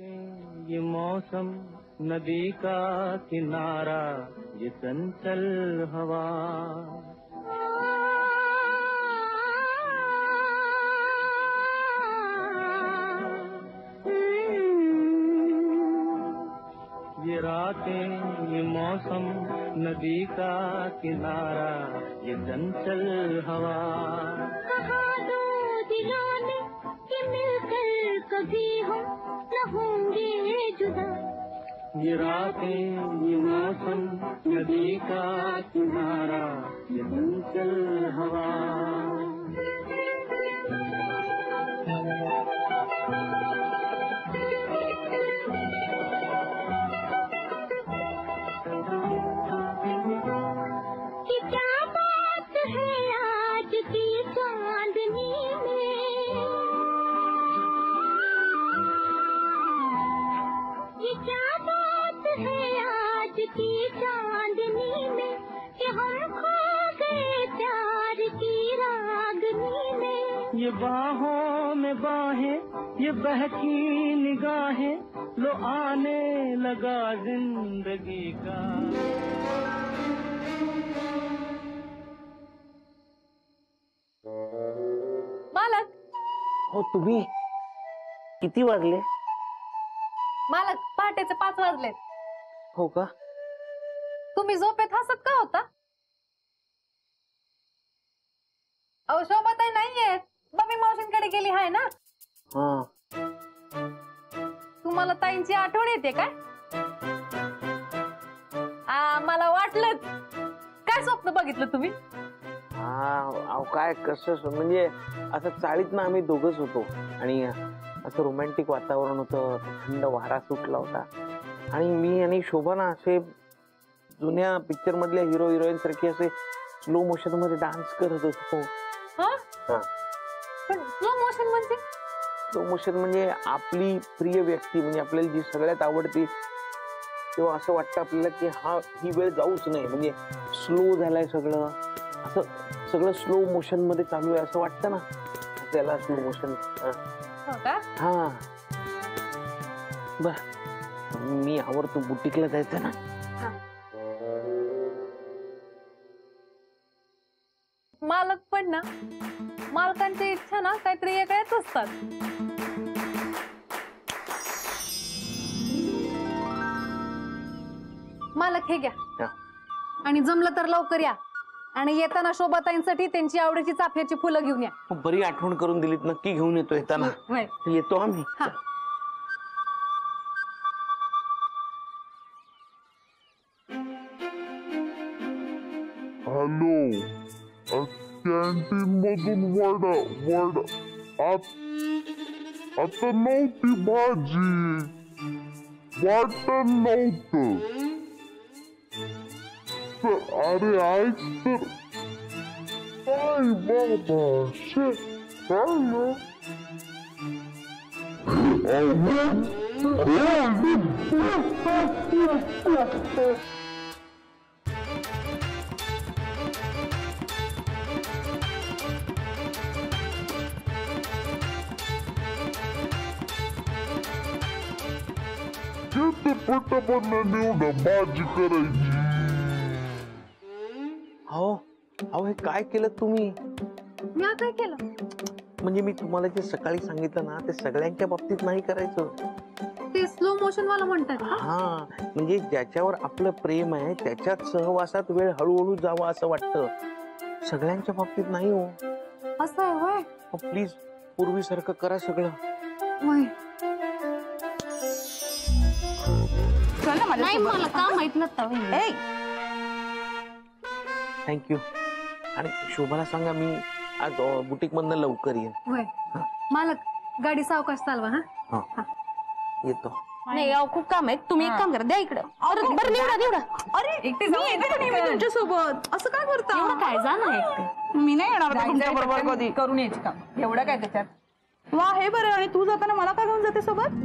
ये मौसम नदी का किनारा ये चंचल हवा ये रातें ये मौसम नदी का किनारा ये चंचल हवा कहाँ दो दिलों ने कि मिलकर कभी हम न होंगे जुदा। ये रातें ये मौसम नदी का किनारा ये चंचल हवा कि क्या बात है आज की चांदनी में, ये क्या बात है आज की चांदनी में कि हम खो गए प्यार की रागनी में। ये बाहों में बाहें ये बहकी निगाहें लो आने लगा जिंदगी का। मालक हो तुम्ही किती वाजले? मालक पहाटेचे 5 वाजलेत. हो का? तुम्ही झोपेत हसत का होता? अहो शोभाताई नाहीयेत, बबी मावशींकडे गेली आहे ना. हा. तुम्हाला ताईंची आठवण येते काय? मला वाटलं. काय स्वप्न बघितलं तुम्ही? हा काय कसं म्हणजे असं चाळीत ना आम्ही दोघच होतो आणि असं रोमॅन्टिक वातावरण होतं, थंड वारा सुटला होता आणि मी आणि शोभा ना असे जुन्या पिक्चर मधल्या हिरो हिरोईन सारखे असे स्लो मोशन मध्ये डान्स करत होतो. स्लो मोशन म्हणजे? स्लो मोशन म्हणजे आपली प्रिय व्यक्ती म्हणजे आपल्याला जी सगळ्यात आवडती तेव्हा असं वाटतं आपल्याला की ही वेळ जाऊच नाही, म्हणजे स्लो झालाय सगळं, असं सगळं स्लो मोशन मध्ये चालू आहे असं वाटतं ना, त्याला स्लो मोशन. हा बर मी आवडतो, बुटीकला जायचं ना. मालक पण ना, मालकांची इच्छा ना काहीतरी वेगळ्याच असतात. मालक हे घ्या आणि जमलं तर लवकर या आणि येताना शोभाताईंसाठी त्यांची आवडीची चाफ्याची फुलं घेऊन या. बरी आठवण करून दिलीत, नक्की घेऊन येतो येताना. येतो आम्ही. हॅलो, कॅन्टीन मधून वडा आता नव्हती भाजी, वाटण नव्हतं. अरे ऐक तर, काय बाबा शेत काय पटापट निवड भाजी करायची. हो अहो हे काय केलं तुम्ही? मी काय केलं म्हणजे मी तुम्हाला जे सकाळी सांगितलं ना ते सगळ्यांच्या बाबतीत नाही करायचं. ते स्लो मोशन वाला म्हणतात. हा म्हणजे ज्याच्यावर आपलं प्रेम आहे त्याच्यात सहवासात वेळ हळूहळू जावा असं वाटतं, सगळ्यांच्या बाबतीत नाही. हो असं आहे होय? प्लीज पूर्वीसारखं करा सगळं. नाही मला काम माहित नव्हतं. थँक्यू. आणि शोभाला सांगा मी आज बुटीक मधनं लवकर येईन. होय मालक, गाडी सावकाश चालवा. हा येतो. नाही अहो खूप काम आहे, तुम्ही एक काम करा, द्या इकडं. बरं निवडा. अरे एकटे तुमच्या सोबत असं काय करता? एवढं काय जाणं एकटे, मी नाही येणार तुमच्या बरोबर कधी. करून यायची काम एवढं काय त्याच्यात. वा हे बरं. आणि तू जाताना मला काय घेऊन जाते सोबत?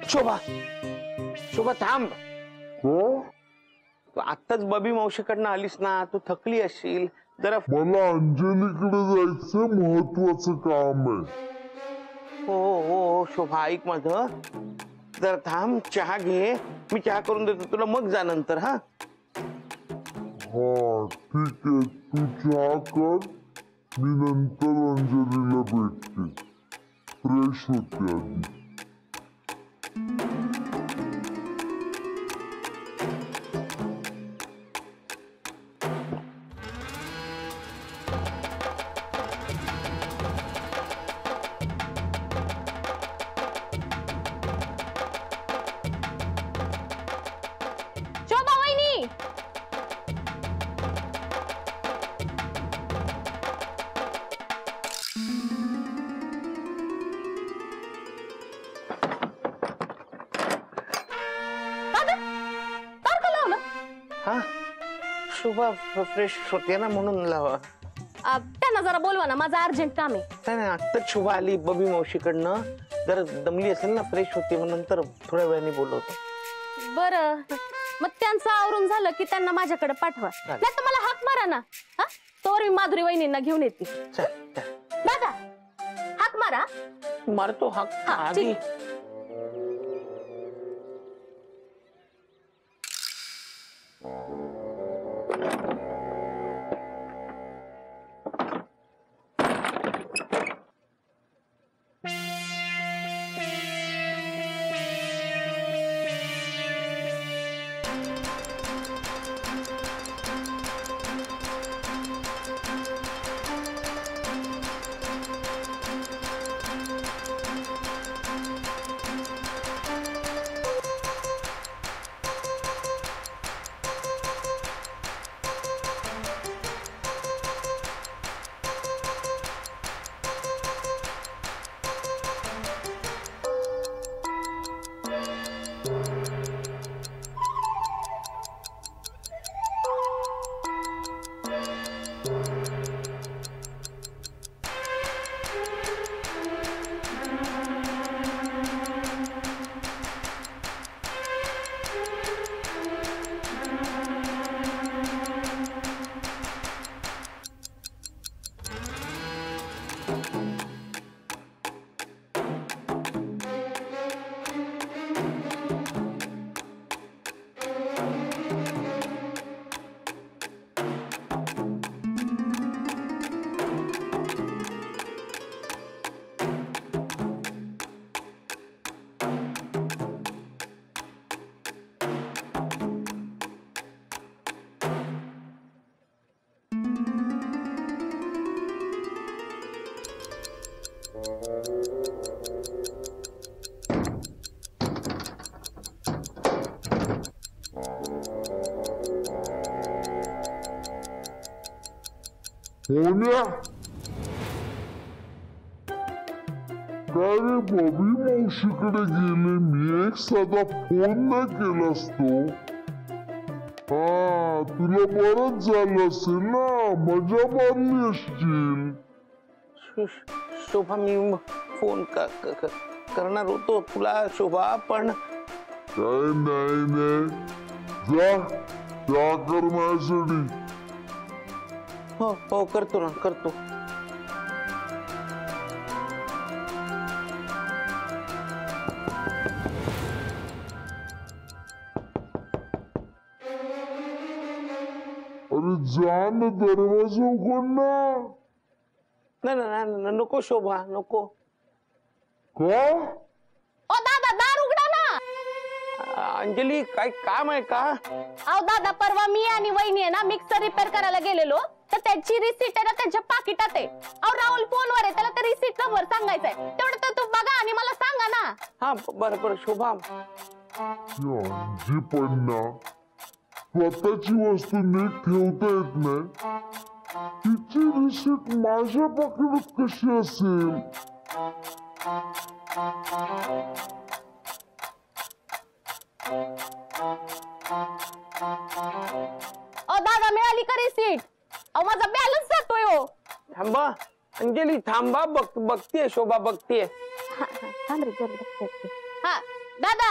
शोभा शोभा थांब. का? तू आत्ताच बबी मावशीकडनं आलीस ना, तू थकली असशील जरा. मला अंजलीकडे जायचं महत्वाचं काम आहे. हो हो शोभा ऐक माझं, जरा थांब, चहा घे, मी चहा करून देतो तुला, मग जा नंतर. हा हा ठीक आहे, तू चहा कर, मी नंतर अंजलीला भेटते. फ्रेश होते आधी. शोभा वहिनी, हा शोभा फ्रेश होते ना म्हणून लावा. त्यांना जरा बोलवा ना, माझं अर्जंट काम आहे. नाही नाही आत्ताच शोभा आली बबी मावशीकडनं, जरा दमली असेल ना, फ्रेश होते, मग नंतर थोड्या वेळाने बोलवतो. बरं, मग त्यांचं आवरून झालं की त्यांना माझ्याकडे पाठवा, नाही तर मला हाक मारा ना. हा तोवर मी माधुरी वहिनींना घेऊन येते. चल चल. दादा हाक मारा. मारतो हा हा, आधी. ठीक. होण्या काय रे बबी मावशीकडे गेले मी, एक साधा फोन नाही केला असतो. हा तुला बरंच झालं असेल ना, मजा मारली असशील. शोभा मी फोन करणार होतो तुला शोभा, पण काय नाही जा त्या कर माझ्यासाठी. हो हो करतो ना करतो. अरे जा ना, दरवाजा उघड ना. नाही नको शोभा नको. का? ओ दादा दार उघडा ना. अंजली काय काम आहे का? अहो दादा, परवा मी आणि वहिनी आहे ना मिक्सर रिपेअर करायला गेलेलो, तर त्याची रिसीट आहे ना त्यांच्या पाकिटात आहे. अहो राहुल फोनवर आहे, त्याला त्या रिसीट नंबर सांगायचंय, तेवढं तर तू बघा आणि मला सांगा ना. हा बरं शोभा. जी पण ना, स्वतःची वस्तू नीट ठेवता येत नाही, तिची रिसीट माझ्या पाकिटात कशी असेल? ओ दादा, मिळाली का रिसीट? अहो माझा बॅलन्स जातोय हो. थांबा अंजली थांबा, बघतीये शोभा बघतीये. थांब रे जरा बघते. हा दादा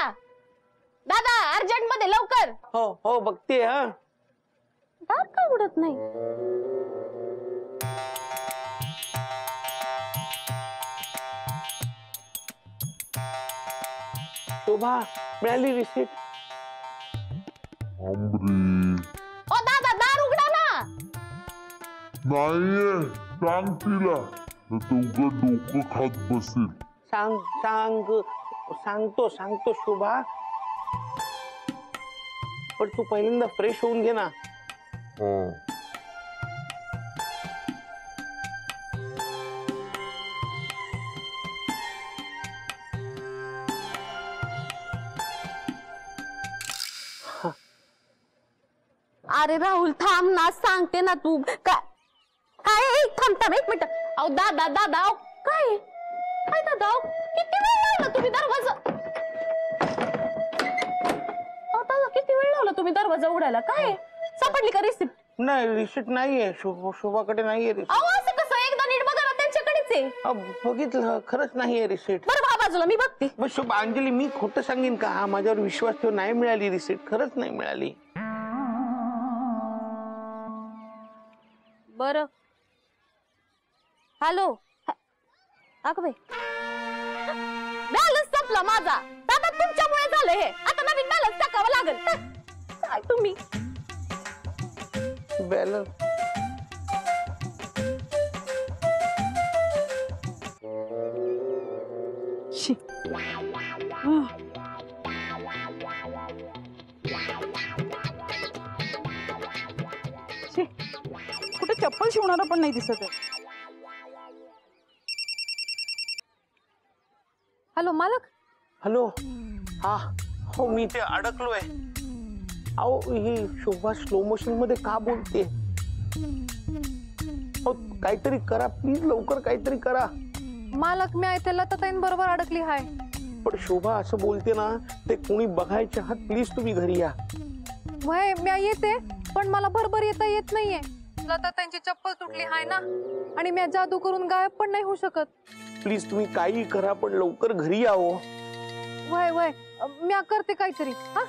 दादा अर्जंट मध्ये लवकर. हो हो बघते हा. दार का उघडत नाही? शोभा मिळाली रिसीट. अमरीश ओ दादा दार उघडा ना. नाहीये, सांग तिला तर तो उगाच डोकं खात बसेल. सांग सांग सांगतो सांगतो शोभा, पण तू पहिल्यांदा फ्रेश होऊन घे ना. हा अरे राहुल थांब ना, सांगते ना तू. काय काय थांब थांब एक मिनिट. अहो दादा दादा अहो, काय काय दादा अहो, किती वेळ लावला तुम्ही दरवाजा. अहो दादा किती वेळ लावला तुम्ही दरवाजा उघडायला. काय सापडली का रिसिप्ट? नाही रिसीट नाहीये शोभाकडे नाहीये रिसीट. अहो असं कसं, एकदा नीट बघा ना, त्यांच्याकडेच आहे. बघितलं खरंच नाहीये रिसीट. बरं बा बाजूला मी बघते. मग शोभा अंजली मी खोटं सांगेन का? हा माझ्यावर विश्वास ठेव, नाही मिळाली रिसीट, खरंच नाही मिळाली. बरं हॅलो अगं बाई बॅलन्स संपला माझा. दादा तुमच्यामुळे झालं हे. आता नवीन बॅलन्स टाकावं लागेल. काय तुम्ही बॅलन्स कुठे चप्पल शिवणारा पण नाही दिसत आहे. हॅलो मालक. हॅलो हा हो मी ते अडकलोय. अहो ही शोभा स्लो मोशन मध्ये का बोलते? हो काहीतरी करा प्लीज, लवकर काहीतरी करा. मालक मी ऐकलं तर ताईन बरोबर अडकली हाय. पण शोभा असं बोलते ना, ते कोणी बघायच्या आहात, प्लीज तुम्ही घरी या. वय मी येते, पण मला बरोबर येता येत नाहीये. लता त्यांची चप्पल तुटली हाय ना, आणि मी जादू करून गायब पण नाही होऊ शकत. प्लीज तुम्ही काही करा, पण लवकर घरी यावं. वय वय मी करते काहीतरी. हा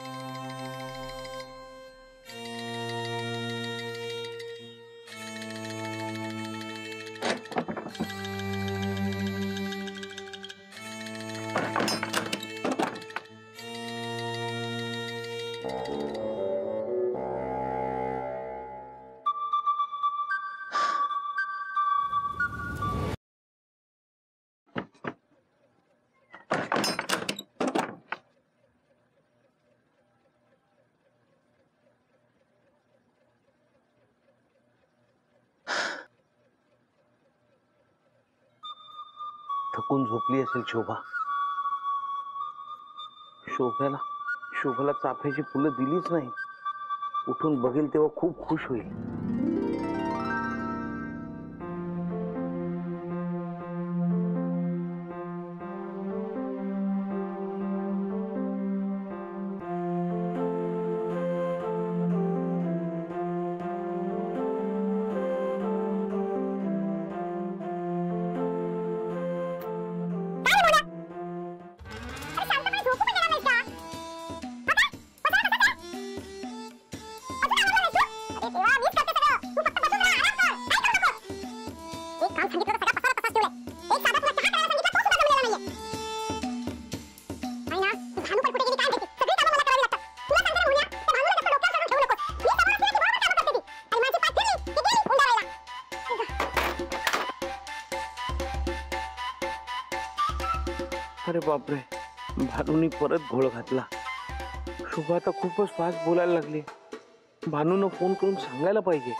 थकून झोपली असेल शोभा. शोभाला चाफ्याची फुलं दिलीच नाही. उठून बघेल तेव्हा खूप खुश होईल. अरे बापरे, भानूनी परत घोळ घातला. शोभा आता खूपच फास्ट बोलायला लागली. भानूनं फोन करून सांगायला पाहिजे.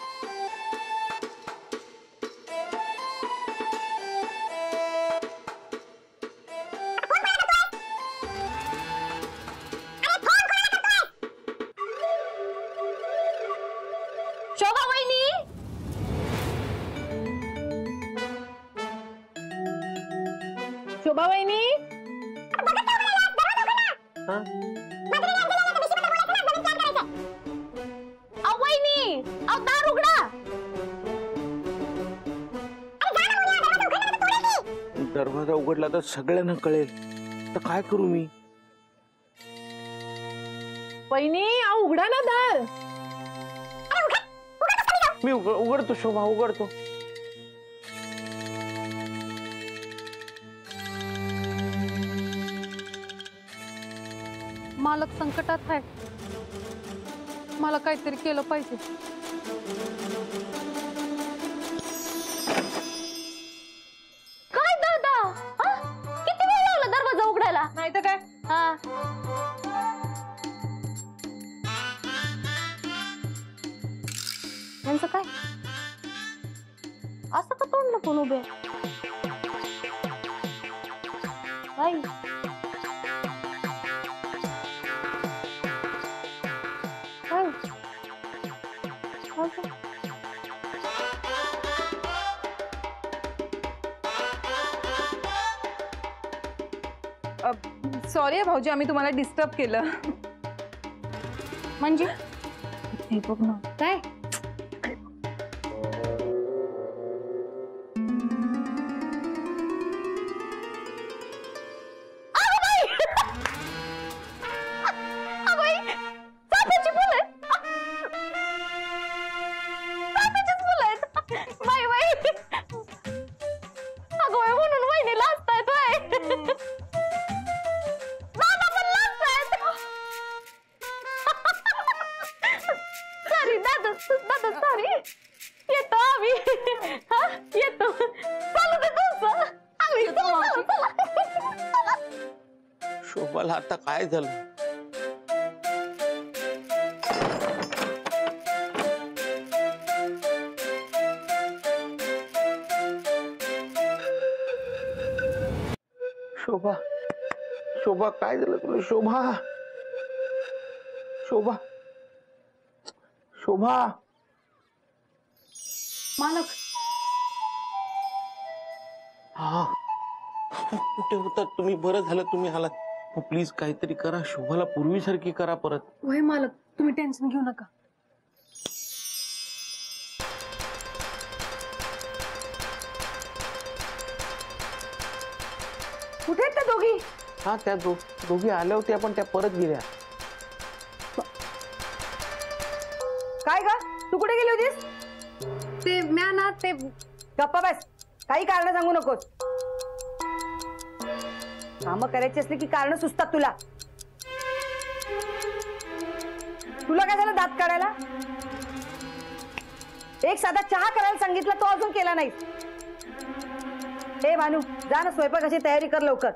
शोभा वहिनी. शोभा वहिनी. हा अहो वहिनी, अहो दार उघडा. दरवाजा उघडला तर सगळ्यांना कळेल. तर काय करू मी? वहिनी उघडा ना दार. मी उघडतो शोभा, उघडतो. मालक संकटात आहे, मला काहीतरी केलं पाहिजे. काय दादा, किती वेळ लागला दरवाजा उघडायला? नाही तर काय. हा, यांचं काय असं का तोंडलं पण उभे? बाई सॉरी भाऊजी, आम्ही तुम्हाला डिस्टर्ब केलं. म्हणजे हे बघ ना. काय? शोभाला आता काय झालं? शोभा, शोभा काय झालं तुला? शोभा, शोभा, शोभा. मालक, हा, कुठे होतात तुम्ही? बरं झालं तुम्ही आलात. प्लीज काहीतरी करा, शोभाला पूर्वीसारखी करा परत. होय मालक, तुम्ही टेन्शन घेऊ नका. कुठे आहेत त्या दोघी? हा, त्या दोघी आल्या होत्या पण त्या परत गेल्या. काय ग, तू कुठे गेली होतीस? ते म्या ना ते. गप्पा बस, काही कारण सांगू नकोस. काम करायची असली की कारण सुचतात तुला. तुला काय झालं दात काढायला? एक साधा चहा करायला सांगितलं, तो अजून केला नाही. हे भानू, जा ना स्वयंपाकाची तयारी कर लवकर.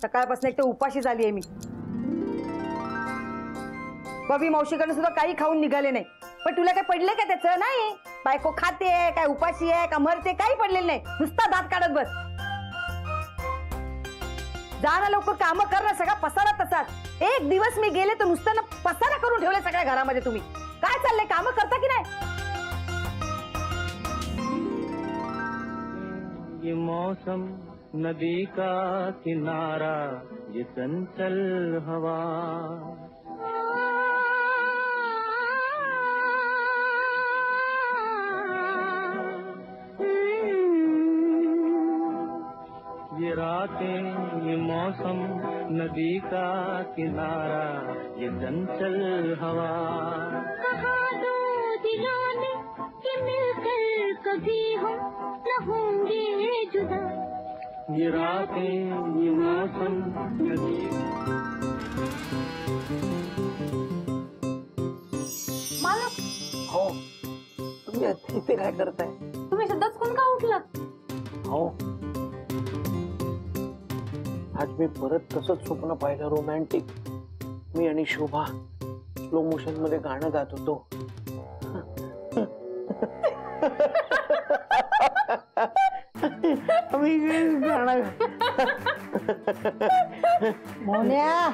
सकाळपासून एक तर उपाशी झालीये मी. बबी मावशीकडे सुद्धा काही खाऊन निघाले नाही. पण तुला काय पडले का त्याचं? नाही, बायको खाते काय उपाशी आहे का मरते, काही पडलेलं नाही. नुसता दात काढत बस. जा ना लवकर, काम कर ना. सगळा पसारा तसाच. एक दिवस मी गेले तर नुसतं ना पसारा करून ठेवले सगळ्या घरामध्ये. तुम्ही काय चाललंय, काम करता की नाही? ये मौसम नदी का किनारा, ये चंचल हवा, ये रातें ये मौसम नदी का किनारा, ये चंचल हवा. कहा दो दिलों ने कि मिलकर कभी हम न होंगे जुदा. ये रातें ये मौसम नदी. मालक, हो, तुम्ही इथे काय करताय? तुम्ही सध्याच कोण का उठलात? हो, आज मी परत तसंच स्वप्न पाहिलं, रोमॅन्टिक. मी आणि शोभा स्लो मोशन मध्ये गाणं गात होतो. आम्ही गाणं मोन्या,